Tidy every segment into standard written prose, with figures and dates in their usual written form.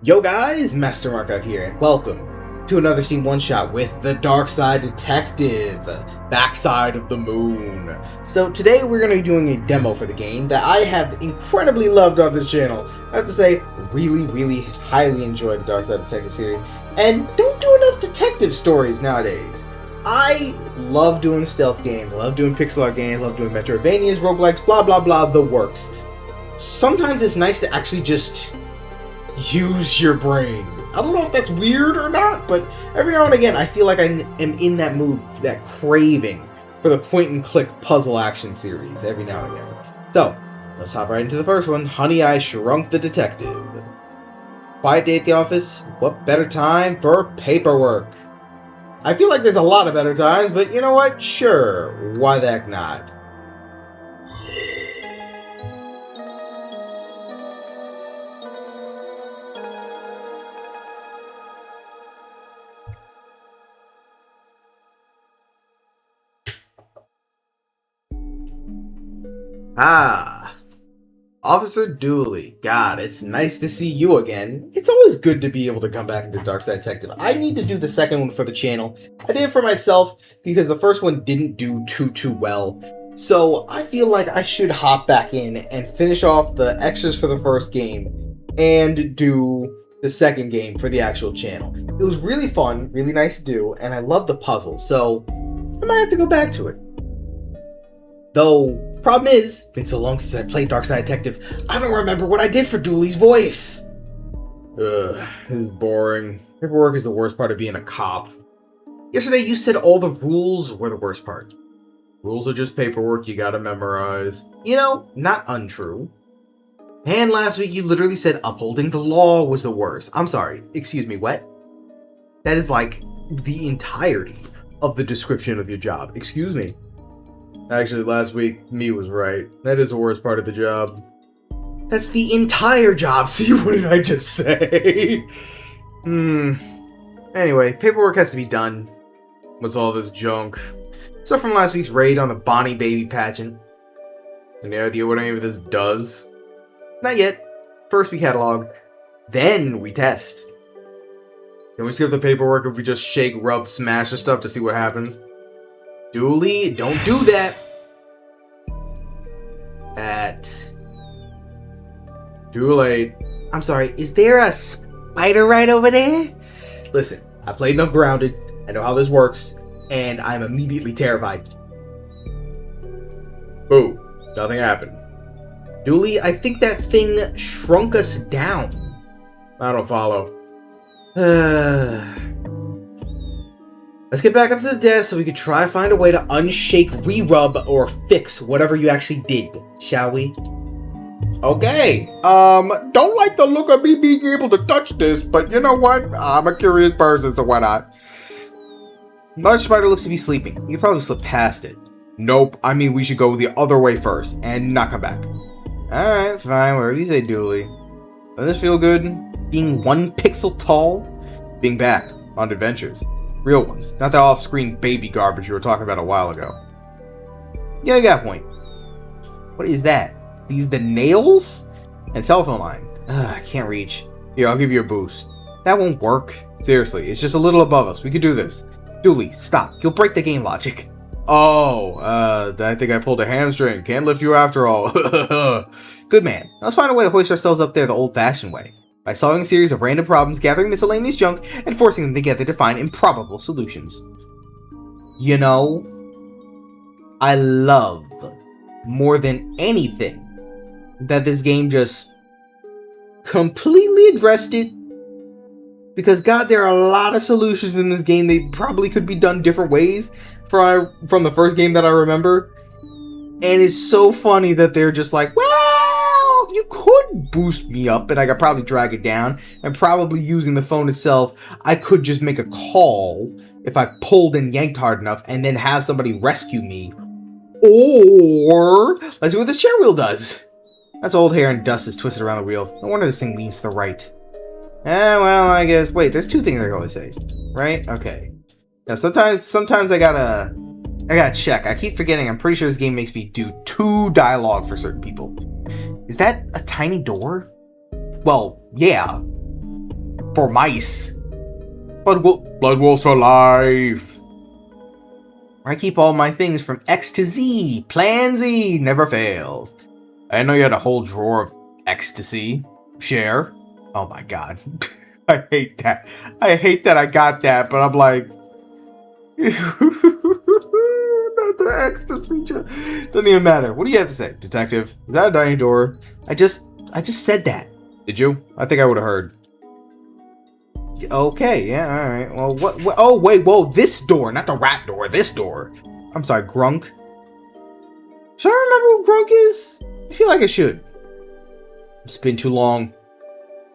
Yo guys, Master Markup here, and welcome to another Scene One-Shot with the Darkside Detective, Backside of the Moon. So today we're going to be doing a demo for the game that I have incredibly loved on this channel. I have to say, really highly enjoy the Darkside Detective series, and don't do enough detective stories nowadays. I love doing stealth games, I love doing pixel art games, I love doing Metroidvanias, roguelikes, blah blah blah, the works. Sometimes it's nice to actually just use your brain. I don't know if that's weird or not, but every now and again I feel like I am in that mood, that craving for the point-and-click puzzle action series every now and again. So, let's hop right into the first one. Honey, I Shrunk the Detective. Quiet day at the office? What better time for paperwork? I feel like there's a lot of better times, but you know what? Sure, why the heck not? Ah, Officer Dooley. God, it's nice to see you again. It's always good to be able to come back into Darkside Detective. I need to do the second one for the channel. I did it for myself because the first one didn't do too well. So I feel like I should hop back in and finish off the extras for the first game and do the second game for the actual channel. It was really fun, really nice to do, and I love the puzzles, so I might have to go back to it. Though, problem is, it's been so long since I played Darkside Detective, I don't remember what I did for Dooley's voice. Ugh, this is boring. Paperwork is the worst part of being a cop. Yesterday you said all the rules were the worst part. Rules are just paperwork you gotta memorize. You know, not untrue. And last week you literally said upholding the law was the worst. I'm sorry, excuse me, what? That is like the entirety of the description of your job. Excuse me. Actually, last week, me was right. That is the worst part of the job. That's the entire job, see, what did I just say? Anyway, paperwork has to be done. What's all this junk? Stuff from last week's raid on the Bonnie baby pageant. Any idea what any of this does? Not yet. First we catalog, then we test. Can we skip the paperwork if we just shake, rub, smash the stuff to see what happens? Dooley, don't do that. Too late. I'm sorry, is there a spider right over there? Listen, I played enough Grounded, I know how this works, and I'm immediately terrified. Boo, nothing happened. Dooley, I think that thing shrunk us down. I don't follow. Let's get back up to the desk so we can try to find a way to unshake, re-rub, or fix whatever you actually did, shall we? Okay, don't like the look of me being able to touch this, but you know what? I'm a curious person, so why not? Large spider looks to be sleeping. You probably slipped past it. Nope, I mean we should go the other way first, and not come back. Alright, fine, whatever you say, Dooley. Does this feel good? Being 1 pixel tall? Being back on adventures. Real ones, not that off-screen baby garbage you were talking about a while ago. Yeah, you got a point. What is that? These the nails? And telephone line. I can't reach. Here, I'll give you a boost. That won't work. Seriously, it's just a little above us. We could do this. Dooley, stop. You'll break the game logic. Oh, I think I pulled a hamstring. Can't lift you after all. Good man. Let's find a way to hoist ourselves up there the old-fashioned way. By solving a series of random problems, gathering miscellaneous junk, and forcing them together to find improbable solutions. You know, I love, more than anything, that this game just completely addressed it. Because, God, there are a lot of solutions in this game. They probably could be done different ways from the first game that I remember. And it's so funny that they're just like, well, you could boost me up and I could probably drag it down, and probably using the phone itself, I could just make a call if I pulled and yanked hard enough and then have somebody rescue me. Or, let's see what this chair wheel does. That's old hair and dust is twisted around the wheel. No wonder this thing leans to the right. Well, I guess, wait, there's 2 things I can only say, right? Okay. Now, sometimes I gotta check. I keep forgetting. I'm pretty sure this game makes me do 2 dialogue for certain people. Is that a tiny door? Well, yeah. for mice. Blood wolves for life. I keep all my things from X to Z. Plan Z never fails. I didn't know you had a whole drawer of ecstasy. Share. Oh my god. I hate that. I hate that I got that, but I'm like... Not the ecstasy. Doesn't even matter. What do you have to say, Detective? Is that a dining door? I just said that. Did you? I think I would have heard. Okay, yeah, alright. Well, what? Oh, wait, whoa, this door, not the rat door, this door. I'm sorry, Grunk. Should I remember who Grunk is? I feel like I should. It's been too long.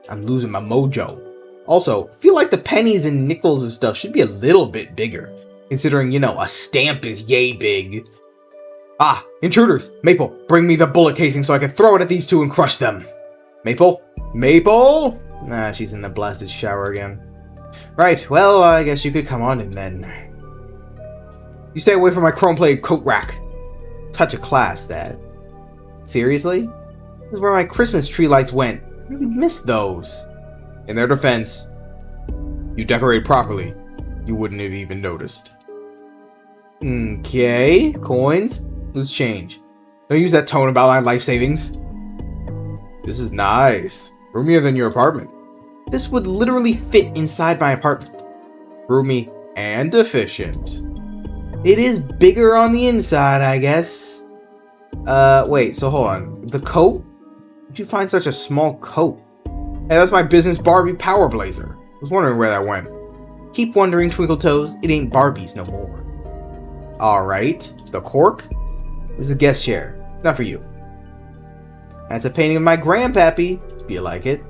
I'm losing my mojo. Also, I feel like the pennies and nickels and stuff should be a little bit bigger. Considering, you know, a stamp is yay big. Ah, intruders! Maple, bring me the bullet casing so I can throw it at these two and crush them. Maple? Maple? Nah, she's in the blasted shower again. Right, well, I guess you could come on in then. You stay away from my chrome-plated coat rack. Touch of class, that. Seriously? This is where my Christmas tree lights went. I really missed those. In their defense, you decorate properly. You wouldn't have even noticed. Okay, coins. Loose change. Don't use that tone about my life savings. This is nice. Roomier than your apartment. This would literally fit inside my apartment. Roomy and efficient. It is bigger on the inside, I guess. Wait, so hold on. The coat? Where'd you find such a small coat? Hey, that's my business Barbie power blazer. I was wondering where that went. Keep wondering, Twinkle Toes. It ain't Barbies no more. Alright. The cork? This is a guest chair. Not for you. That's a painting of my grandpappy. Feel like it?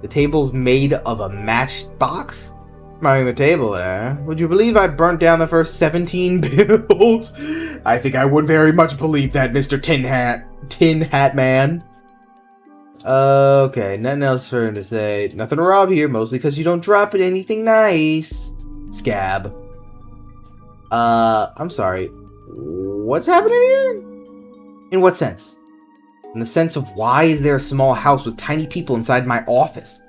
The table's made of a matchbox? Minding the table, eh? Would you believe I burnt down the first 17 builds? I think I would very much believe that, Mr. Tin Hat Man. Okay, nothing else for him to say. Nothing to rob here, mostly because you don't drop it anything nice. Scab. I'm sorry. What's happening here? In what sense? In the sense of why is there a small house with tiny people inside my office?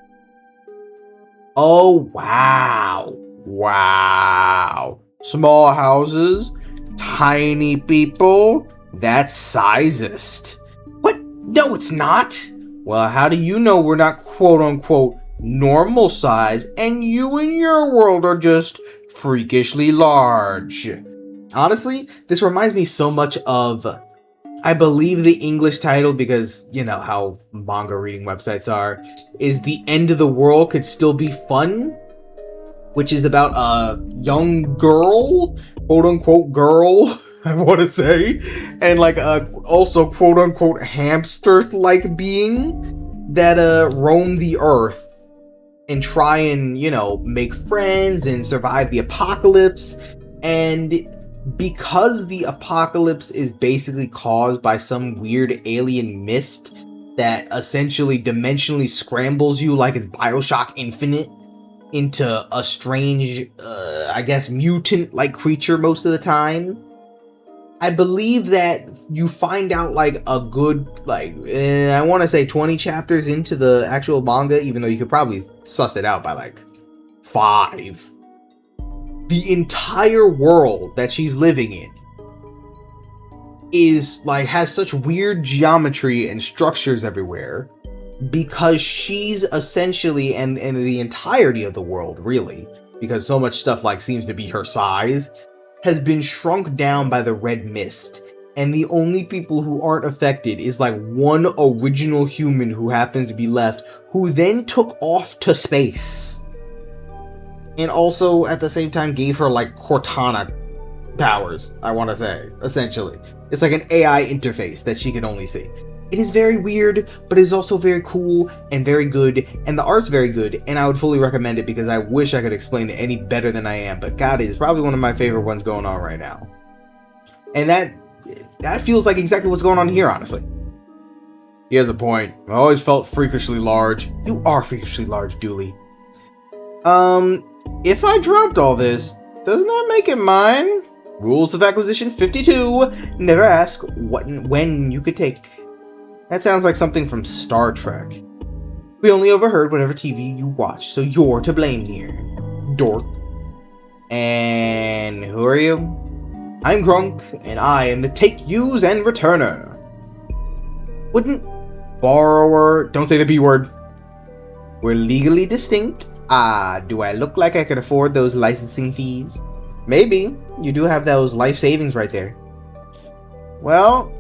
Oh, wow. Wow. Small houses, tiny people, that's sizest. What? No, it's not. Well, how do you know we're not quote-unquote normal size and you and your world are just freakishly large? Honestly, this reminds me so much of, I believe the English title, because you know how manga reading websites are, is The End of the World Could Still Be Fun, which is about a young girl, quote-unquote girl, I want to say, and like a also quote-unquote hamster-like being that roam the earth and try and, you know, make friends and survive the apocalypse. And because the apocalypse is basically caused by some weird alien mist that essentially dimensionally scrambles you like it's BioShock Infinite into a strange, I guess, mutant-like creature most of the time, I believe that you find out like a good, like, I want to say 20 chapters into the actual manga, even though you could probably suss it out by like 5. The entire world that she's living in is like, has such weird geometry and structures everywhere because she's essentially, and the entirety of the world really, because so much stuff like seems to be her size, has been shrunk down by the red mist. And the only people who aren't affected is like one original human who happens to be left, who then took off to space. And also, at the same time, gave her, like, Cortana powers, I want to say, essentially. It's like an AI interface that she can only see. It is very weird, but it is also very cool and very good, and the art's very good, and I would fully recommend it because I wish I could explain it any better than I am, but God, it is probably one of my favorite ones going on right now. And that feels like exactly what's going on here, honestly. He has a point. I always felt freakishly large. You are freakishly large, Dooley. If I dropped all this, doesn't that make it mine? Rules of Acquisition 52. Never ask what and when you could take. That sounds like something from Star Trek. We only overheard whatever TV you watched, so you're to blame here. Dork. And who are you? I'm Shrunk, and I am the take, use, and returner. Wouldn't borrower... Don't say the B word. We're legally distinct. Do I look like I could afford those licensing fees? Maybe. You do have those life savings right there. Well,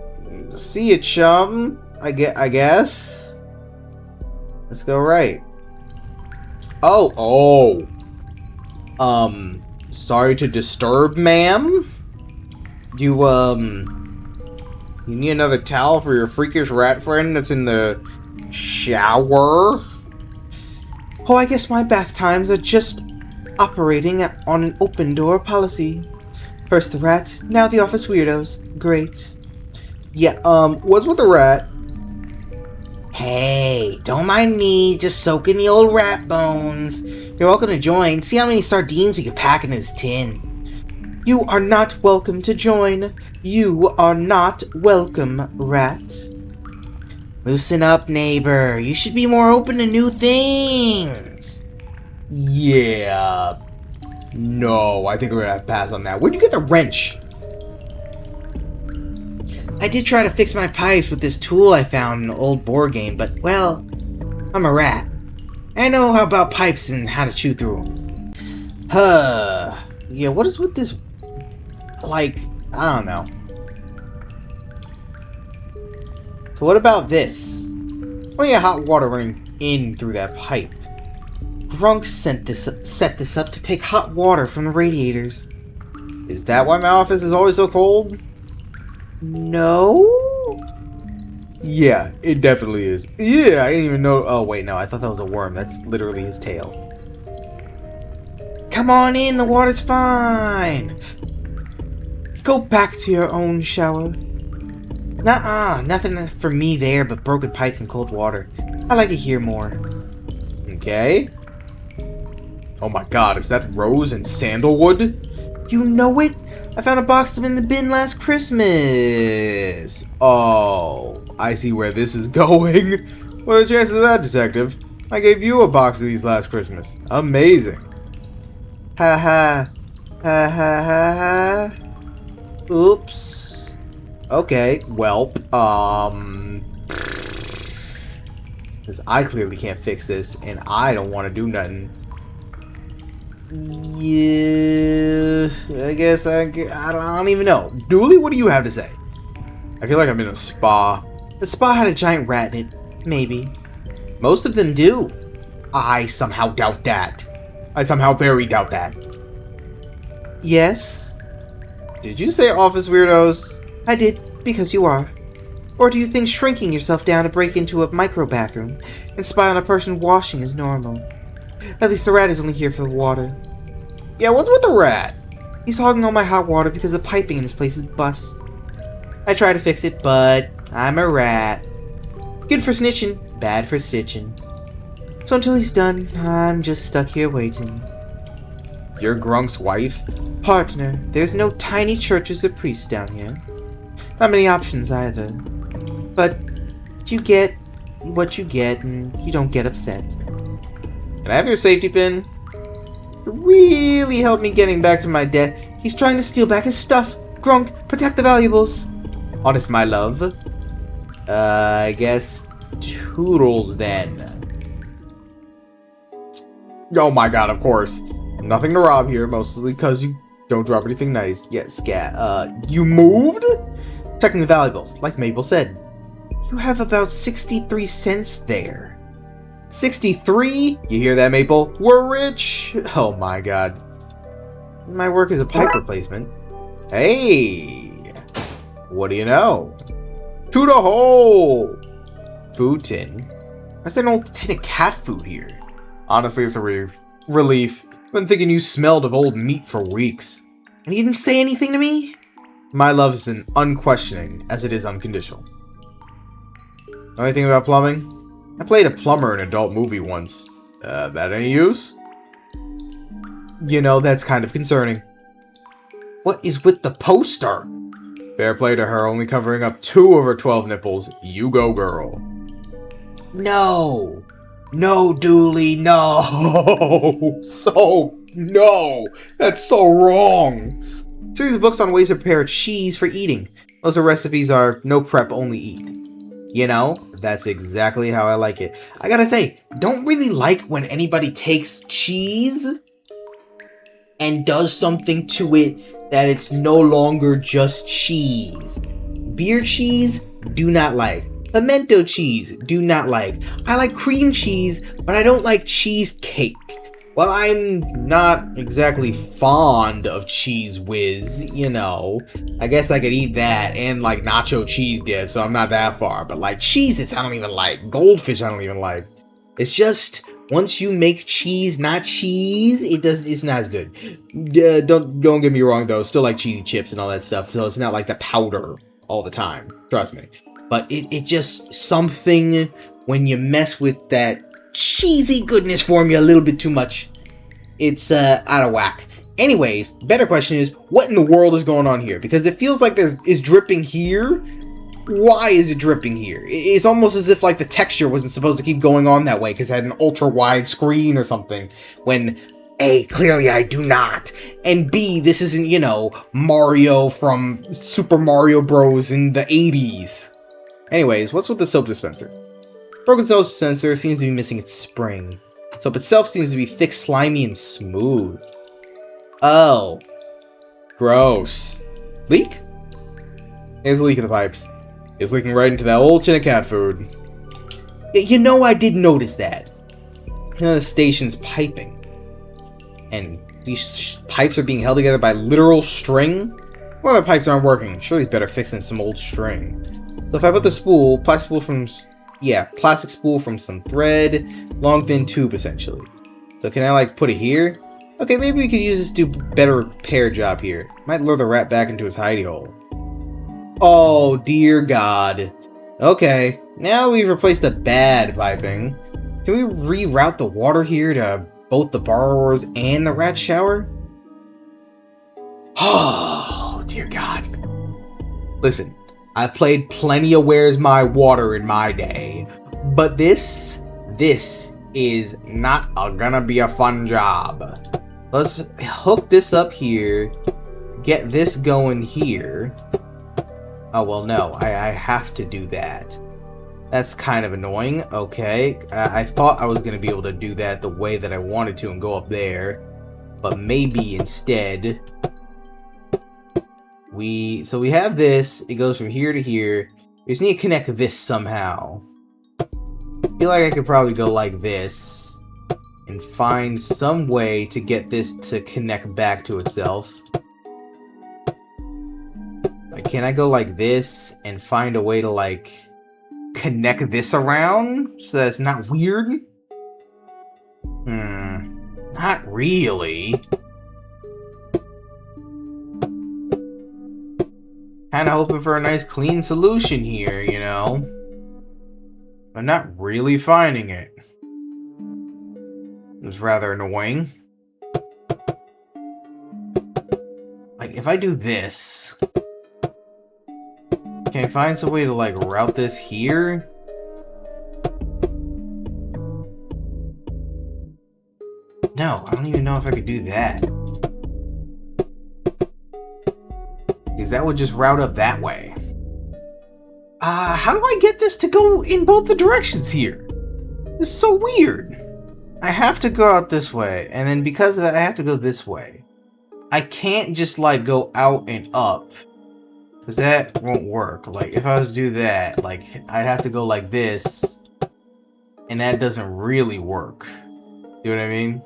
see ya, chum. I guess. Let's go right. Oh. Sorry to disturb, ma'am. You need another towel for your freakish rat friend that's in the shower? Oh, I guess my bath times are just operating on an open door policy. First the rat, now the office weirdos. Great. Yeah, what's with the rat? Hey, don't mind me, just soaking the old rat bones. You're welcome to join. See how many sardines we can pack in this tin. You are not welcome to join. You are not welcome, rat. Loosen up, neighbor. You should be more open to new things. Yeah. No, I think we're gonna have to pass on that. Where'd you get the wrench? I did try to fix my pipes with this tool I found in an old board game, but, well, I'm a rat. I know how about pipes and how to chew through them. Yeah, what is with this? Like, I don't know. So what about this? Oh yeah, hot water running in through that pipe. Shrunk set this up to take hot water from the radiators. Is that why my office is always so cold? No? Yeah, it definitely is. Yeah, I didn't even know. Oh wait, no, I thought that was a worm. That's literally his tail. Come on in, the water's fine. Go back to your own shower. Nuh-uh, nothing for me there but broken pipes and cold water. I'd like to hear more. Okay. Oh my god, is that rose and sandalwood? You know it? I found a box of them in the bin last Christmas. Oh, I see where this is going. What are the chances of that, detective? I gave you a box of these last Christmas. Amazing. Ha ha. Ha ha ha ha. Oops. Okay, well, because I clearly can't fix this, and I don't want to do nothing. Yeah, I guess I don't even know. Dooley, what do you have to say? I feel like I'm in a spa. The spa had a giant rat in it. Maybe. Most of them do. I somehow doubt that. I somehow very doubt that. Yes? Did you say office weirdos? I did, because you are. Or do you think shrinking yourself down to break into a micro bathroom and spy on a person washing is normal? At least the rat is only here for the water. Yeah, what's with the rat? He's hogging all my hot water because the piping in his place is bust. I try to fix it, but I'm a rat. Good for snitching, bad for stitching. So until he's done, I'm just stuck here waiting. You're Grunk's wife? Partner, there's no tiny churches or priests down here. Not many options either. But you get what you get and you don't get upset. Can I have your safety pin? It really helped me getting back to my desk. He's trying to steal back his stuff. Shrunk, protect the valuables. On it, my love. I guess toodles then. Oh my god, of course. Nothing to rob here, mostly because you don't drop anything nice. Yes, scat. You moved? Checking the valuables, like Mabel said. You have about 63 cents there. 63? You hear that, Maple? We're rich! Oh my god. My work is a pipe replacement. Hey! What do you know? To the hole! Food tin. I said an old tin of cat food here. Honestly, it's a relief. Been thinking you smelled of old meat for weeks. And you didn't say anything to me? My love is an unquestioning as it is unconditional. Know anything about plumbing? I played a plumber in an adult movie once. That any use? You know, that's kind of concerning. What is with the poster? Fair play to her, only covering up 2 of her 12 nipples. You go, girl. No. No, Dooley, no. No. That's so wrong. Series of books on ways to prepare cheese for eating. Most of the recipes are no prep, only eat. You know, that's exactly how I like it. I gotta say, don't really like when anybody takes cheese and does something to it that it's no longer just cheese. Beer cheese, do not like. Pimento cheese, do not like. I like cream cheese, but I don't like cheesecake. Well, I'm not exactly fond of Cheese Whiz, you know. I guess I could eat that and like nacho cheese dip, so I'm not that far. But like Cheez-Its, I don't even like. Goldfish, I don't even like. It's just once you make cheese not cheese, it's not as good. Don't get me wrong though, still like cheesy chips and all that stuff. So it's not like the powder all the time. Trust me. But it just something when you mess with that cheesy goodness formula a little bit too much, it's out of whack. Anyways, better question is, what in the world is going on here? Because it feels like it's dripping here. Why is it dripping here? It's almost as if like the texture wasn't supposed to keep going on that way because it had an ultra wide screen or something. When A, clearly I do not, and B, this isn't, you know, Mario from Super Mario Bros. In the 80s. Anyways, what's with the soap dispenser? Broken soap dispenser seems to be missing its spring. Soap itself seems to be thick, slimy, and smooth. Oh. Gross. Leak? There's a leak in the pipes. It's leaking right into that old tin of cat food. You know, I did notice that. You know, the station's piping. And these pipes are being held together by literal string? Well, the pipes aren't working. Surely it's better fixing some old string. So if I put the spool, plastic spool from some thread, long thin tube essentially. So can I like put it here? Okay, maybe we could use this to do better repair job here. Might lure the rat back into his hidey hole. Oh dear God. Okay, now we've replaced the bad piping. Can we reroute the water here to both the borrowers and the rat shower? Oh dear God. Listen. I played plenty of Where's My Water in my day, but this is not gonna be a fun job. Let's hook this up here, get this going here. Oh, well, no, I have to do that. That's kind of annoying. Okay, I thought I was gonna be able to do that the way that I wanted to and go up there, but maybe instead... So we have this, it goes from here to here. We just need to connect this somehow. I feel like I could probably go like this and find some way to get this to connect back to itself. Like, can I go like this and find a way to like connect this around so that it's not weird? Not really. Kind of hoping for a nice clean solution here, you know. I'm not really finding it. It's rather annoying. Like, if I do this... Can I find some way to, like, route this here? No, I don't even know if I could do that. Because that would just route up that way. How do I get this to go in both the directions here? This is so weird. I have to go out this way, and then because of that, I have to go this way. I can't just, like, go out and up. Because that won't work. Like, if I was to do that, like, I'd have to go like this. And that doesn't really work. You know what I mean?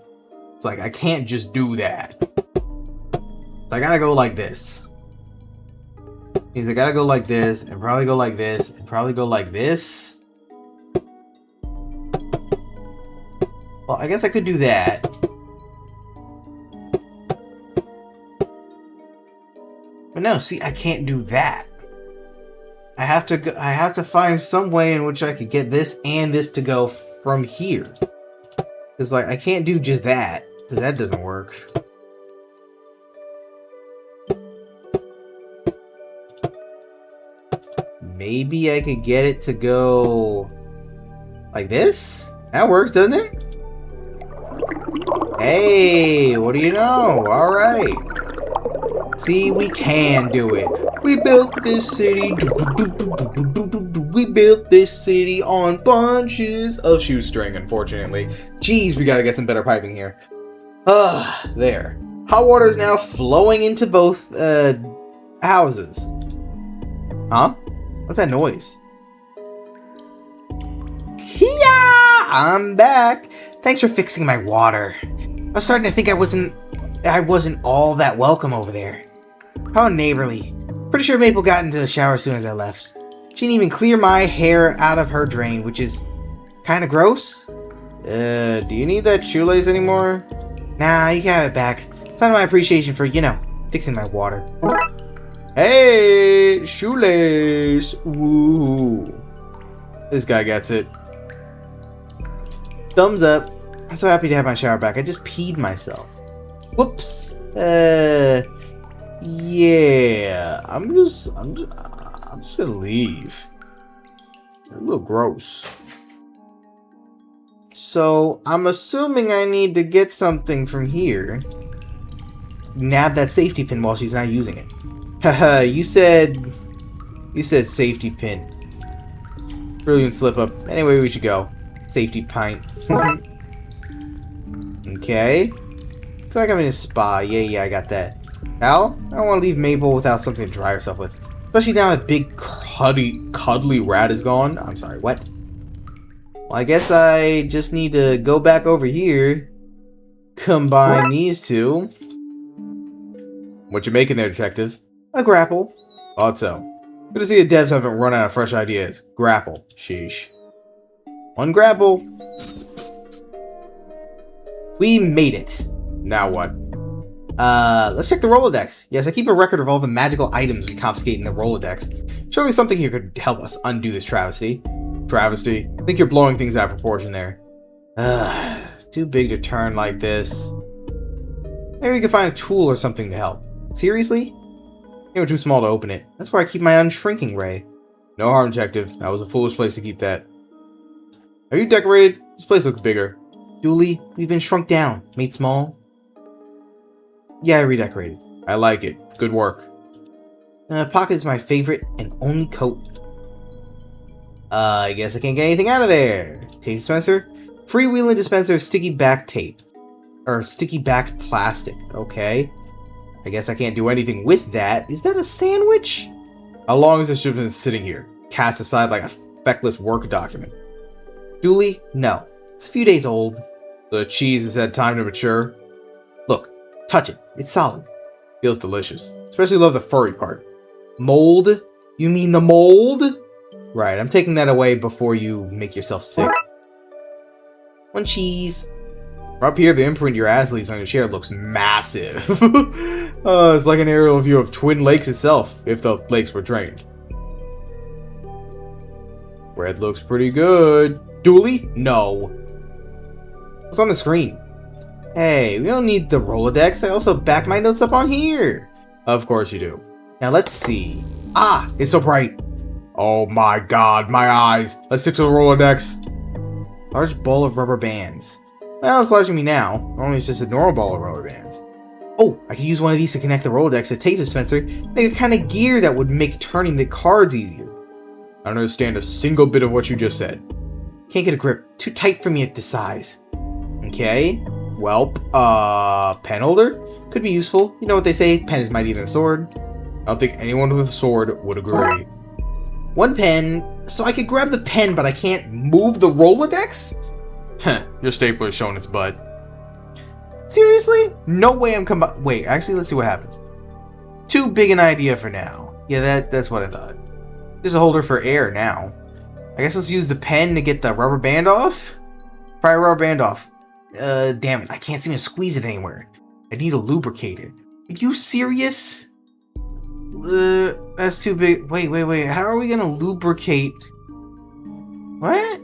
It's like, I can't just do that. So I gotta go like this. Means I gotta go like this, and probably go like this, and probably go like this. Well, I guess I could do that. But no, see, I can't do that. I have to find some way in which I could get this and this to go from here. Because, like, I can't do just that, because that doesn't work. Maybe I could get it to go like this? That works, doesn't it? Hey, what do you know? Alright. See, we can do it. We built this city. We built this city on bunches of shoestring, unfortunately. Jeez, we gotta get some better piping here. There. Hot water is now flowing into both, houses. Huh? What's that noise? Hiya! I'm back. Thanks for fixing my water. I was starting to think I wasn't all that welcome over there. How neighborly. Pretty sure Maple got into the shower as soon as I left. She didn't even clear my hair out of her drain, which is kind of gross. Do you need that shoelace anymore? Nah, you can have it back. Sign of my appreciation for, you know, fixing my water. Hey, shoelace. Woo. This guy gets it. Thumbs up. I'm so happy to have my shower back. I just peed myself. Whoops. Yeah. I'm just gonna leave. A little gross. So I'm assuming I need to get something from here. Nab that safety pin while she's not using it. Haha, you said safety pin. Brilliant slip up. Anyway, we should go. Safety pint. Okay. I feel like I'm in a spa. Yeah, I got that. Al, I don't want to leave Maple without something to dry herself with. Especially now that big cuddly rat is gone. I'm sorry, what? Well, I guess I just need to go back over here. Combine these two. What you making there, detective? A grapple. Thought so. Good to see the devs haven't run out of fresh ideas. Grapple. Sheesh. One grapple. We made it. Now what? Let's check the Rolodex. Yes, I keep a record of all the magical items we confiscate in the Rolodex. Surely something here could help us undo this travesty. Travesty? I think you're blowing things out of proportion there. Too big to turn like this. Maybe we could find a tool or something to help. Seriously? They were too small to open it. That's where I keep my unshrinking ray. No harm, detective. That was a foolish place to keep that. Are you decorated? This place looks bigger. Dooley, we've been shrunk down. Made small. Yeah, I redecorated. I like it. Good work. Pocket is my favorite and only coat. I guess I can't get anything out of there. Tape dispenser? Freewheeling dispenser of sticky back tape. Or sticky backed plastic. Okay. I guess I can't do anything with that. Is that a sandwich? How long has this shipment been sitting here? Cast aside like a feckless work document. Dooley? No. It's a few days old. The cheese has had time to mature. Look. Touch it. It's solid. Feels delicious. Especially love the furry part. Mold? You mean the mold? Right, I'm taking that away before you make yourself sick. One cheese. Up here, the imprint your ass leaves on your chair looks massive. It's like an aerial view of Twin Lakes itself, if the lakes were drained. Red looks pretty good. Dooley? No. What's on the screen? Hey, we don't need the Rolodex. I also back my notes up on here. Of course you do. Now let's see. Ah, it's so bright. Oh my god, my eyes. Let's stick to the Rolodex. Large ball of rubber bands. Well, it's larger than me now. Normally it's just a normal ball of rubber bands. Oh, I could use one of these to connect the Rolodex to a tape dispenser. Make a kind of gear that would make turning the cards easier. I don't understand a single bit of what you just said. Can't get a grip. Too tight for me at this size. Okay. Welp. Pen holder? Could be useful. You know what they say, pen is mightier than a sword. I don't think anyone with a sword would agree. One pen, so I could grab the pen, but I can't move the Rolodex? Heh, your stapler is showing its butt. Seriously? No way I'm wait, actually, let's see what happens. Too big an idea for now. Yeah, that's what I thought. There's a holder for air now. I guess let's use the pen to get the rubber band off? Pry a rubber band off. Damn it, I can't seem to squeeze it anywhere. I need to lubricate it. Are you serious? That's too big. Wait. How are we gonna lubricate? What?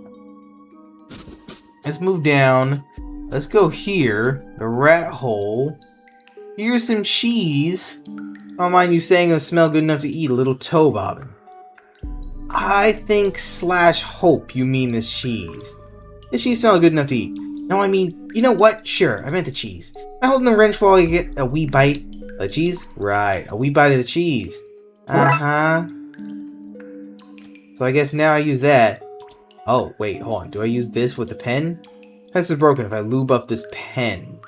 Let's move down. Let's go here. The rat hole. Here's some cheese. I don't mind you saying it'll smell good enough to eat, a little toe bobbin. I think / hope you mean this cheese. This cheese smells good enough to eat. No, I mean, you know what? Sure, I meant the cheese. I hold the wrench while you get a wee bite of the cheese? Right, a wee bite of the cheese. Uh-huh. So I guess now I use that. Oh, wait, hold on. Do I use this with the pen? This is broken if I lube up this pen.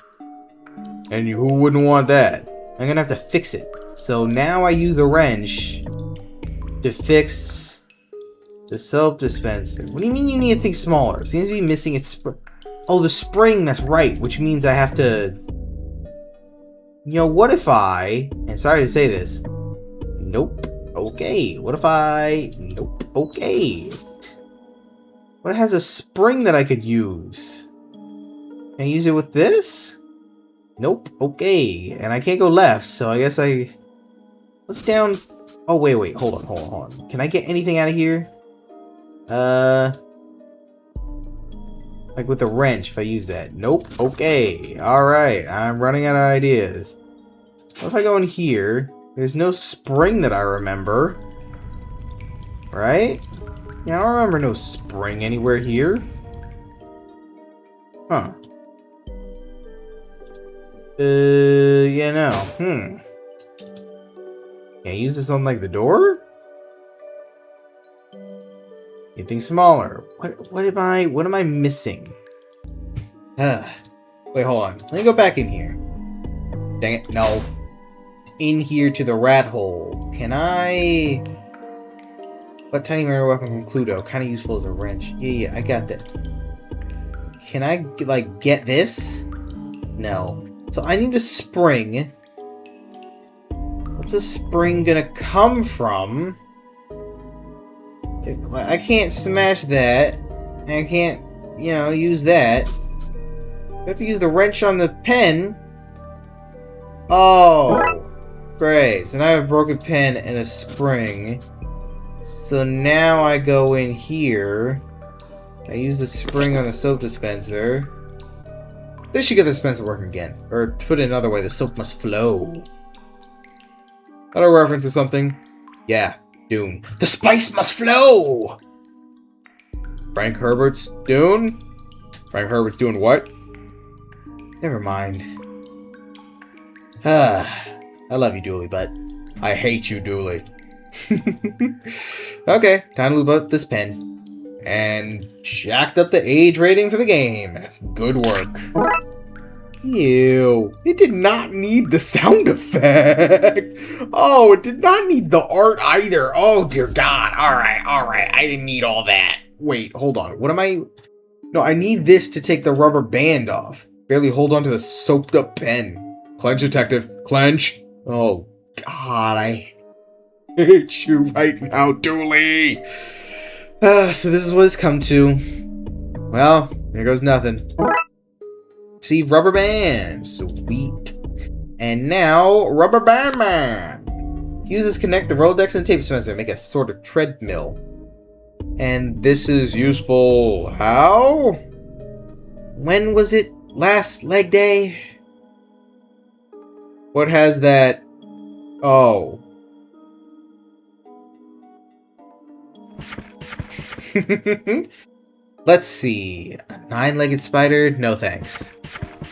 And who wouldn't want that? I'm gonna have to fix it. So now I use the wrench to fix the soap dispenser. What do you mean you need to think smaller? It seems to be missing its oh, the spring, that's right. Which means I have to... You know, what if I... And sorry to say this. Nope. Okay. What if I... Nope. Okay. What has a spring that I could use? Can I use it with this? Nope. Okay. And I can't go left, so I guess I... What's down... Oh, wait. Hold on. Can I get anything out of here? Like with the wrench, if I use that. Nope. Okay. Alright. I'm running out of ideas. What if I go in here? There's no spring that I remember. Right? Yeah, I don't remember no spring anywhere here. Huh. Yeah, no. Can I use this on, like, the door? Anything smaller. What am I missing? Wait, hold on. Let me go back in here. Dang it, no. In here to the rat hole. Can I... What tiny mirror weapon from Cluedo? Kind of useful as a wrench. Yeah, I got that. Can I, like, get this? No. So I need a spring. What's a spring gonna come from? I can't smash that. I can't, you know, use that. I have to use the wrench on the pen. Oh. Great. So now I have a broken pen and a spring. So now I go in here. I use the spring on the soap dispenser. This should get the dispenser working again. Or to put it another way, the soap must flow. That a reference to something? Yeah, Dune. The spice must flow! Frank Herbert's Dune? Frank Herbert's doing what? Never mind. I love you, Dooley, but I hate you, Dooley. Okay, time to lube up this pen. And jacked up the age rating for the game. Good work. Ew. It did not need the sound effect. Oh, it did not need the art either. Oh, dear God. Alright. I didn't need all that. Wait, hold on. What am I... No, I need this to take the rubber band off. Barely hold on to the soaped up pen. Clench, detective. Clench. Oh, God, I hate you right now, Dooley. So this is what it's come to. Well, there goes nothing. Receive rubber band. Sweet. And now, Rubber Band Man. Use this to connect the Rolodex and tape dispenser and make a sort of treadmill. And this is useful. How? When was it? Last leg day? What has that? Oh. Let's see. A 9-legged spider? No thanks.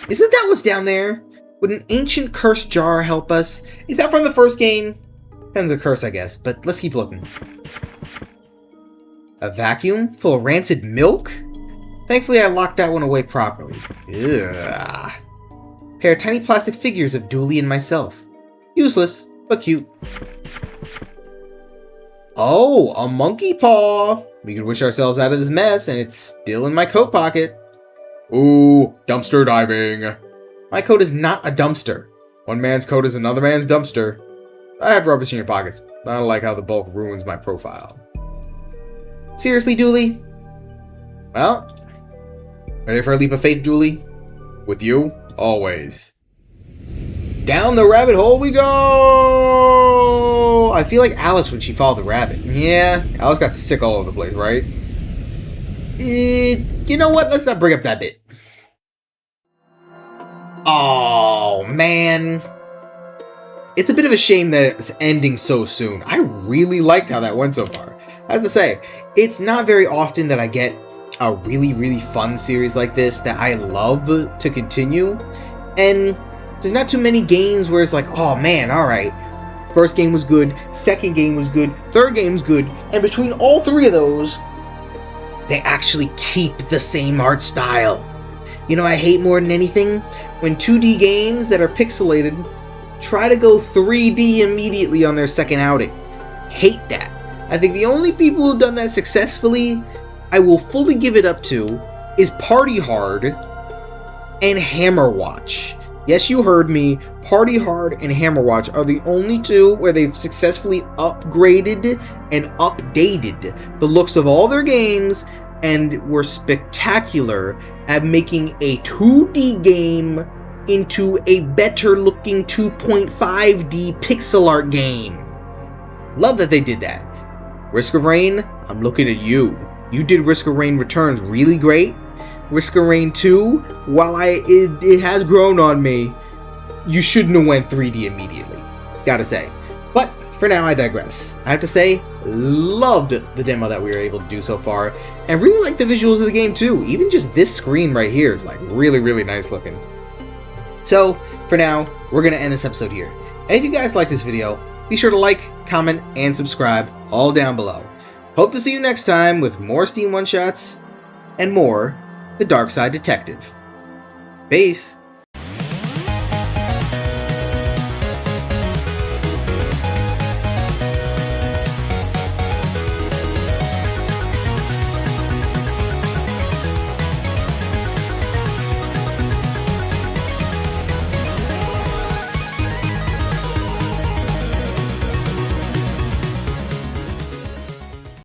Isn't that what's down there? Would an ancient cursed jar help us? Is that from the first game? Depends on the curse, I guess, but let's keep looking. A vacuum full of rancid milk? Thankfully, I locked that one away properly. Ugh. Pair of tiny plastic figures of Dooley and myself. Useless, but cute. Oh, a monkey paw! We could wish ourselves out of this mess, and it's still in my coat pocket. Ooh, dumpster diving. My coat is not a dumpster. One man's coat is another man's dumpster. I have rubbish in your pockets. I don't like how the bulk ruins my profile. Seriously, Dooley? Well, ready for a leap of faith, Dooley? With you, always. Down the rabbit hole we go! I feel like Alice when she followed the rabbit. Yeah, Alice got sick all over the place, right? You know what? Let's not bring up that bit. Oh, man. It's a bit of a shame that it's ending so soon. I really liked how that went so far. I have to say, it's not very often that I get a really, really fun series like this that I love to continue. And there's not too many games where it's like, oh man, alright. First game was good, second game was good, third game was good, and between all three of those, they actually keep the same art style. You know, I hate more than anything when 2D games that are pixelated try to go 3D immediately on their second outing. Hate that. I think the only people who've done that successfully, I will fully give it up to, is Party Hard and Hammerwatch. Yes, you heard me. Party Hard and Hammerwatch are the only two where they've successfully upgraded and updated the looks of all their games and were spectacular at making a 2D game into a better looking 2.5D pixel art game. Love that they did that. Risk of Rain, I'm looking at you. You did Risk of Rain Returns really great. Risk of Rain 2, while it has grown on me, you shouldn't have went 3D immediately. Gotta say. But for now, I digress. I have to say, loved the demo that we were able to do so far, and really like the visuals of the game too. Even just this screen right here is like really, really nice looking. So, for now, we're gonna end this episode here. And if you guys like this video, be sure to like, comment, and subscribe all down below. Hope to see you next time with more Steam One-Shots and more The Darkside Detective. Peace!